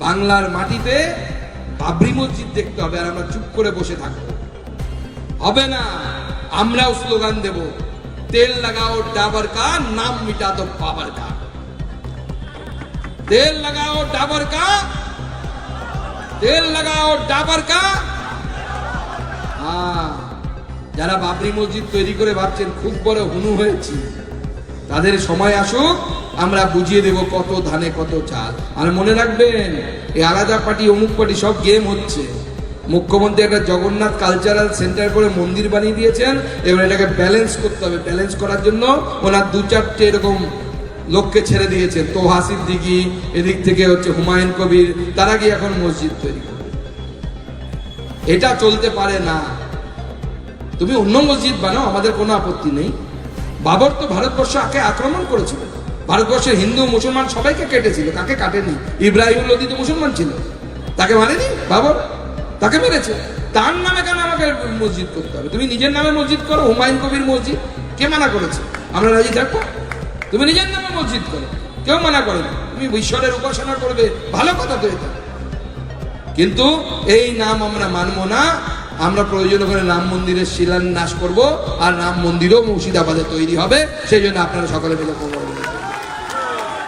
বাংলার মাটিতে বাবরি মসজিদ দেখতে হবে, আর আমরা চুপ করে বসে থাকবো? হবে না। আমরাও স্লোগান দেব, তেল লাগাও ডাবার কা, নাম মিটা দো বাবার কা। তেল লাগাও ডাবার কা, তেল লাগাও ডাবার কা। যারা বাবরি মসজিদ তৈরি করে ভাবছেন খুব বড় হুনু হয়েছি, তাদের সময় আসুক, আমরা বুঝিয়ে দেব কত ধানে কত চাল। আর মনে রাখবেন, এই আলাদা পার্টি অমুক পার্টি সব গেম হচ্ছে। মুখ্যমন্ত্রী একটা জগন্নাথ কালচারাল সেন্টার করে মন্দির বানিয়ে দিয়েছেন, এবার এটাকে ব্যালেন্স করতে হবে। ব্যালেন্স করার জন্য ওনার 2-4টে এরকম লোককে ছেড়ে দিয়েছেন, তোহা সিদ্দিকী, এদিক থেকে হচ্ছে হুমায়ুন কবির, তারা গিয়ে এখন মসজিদ তৈরি করবে। এটা চলতে পারে না। তুমি অন্য মসজিদ বানাও, আমাদের কোনো আপত্তি নেই। বাবর তো ভারতবর্ষকে আক্রমণ করেছিল, ভারতবর্ষের হিন্দু মুসলমান সবাইকে কেটেছিল, কাকে কাটেনি? ইব্রাহিম লোদি তো মুসলমান ছিল, তাকে মারেনি বাবর? তাকে মেরেছে। তার নামে কেন আমাকে মসজিদ করতে হবে? তুমি নিজের নামে মসজিদ করো, হুমায়ুন কবির মসজিদ, কে মানা করেছে? আমরা রাজি থাকবো। তুমি নিজের নামে মসজিদ করো, কেউ মানা করে না। তুমি ঈশ্বরের উপাসনা করবে, ভালো কথা তো এটা, কিন্তু এই নাম আমরা মানবো না। আমরা প্রয়োজন হলে রাম মন্দিরের শিলান্যাস করব, আর রাম মন্দিরও মুর্শিদাবাদে তৈরি হবে। সেই জন্য আপনারা সকলে মিলে করবো।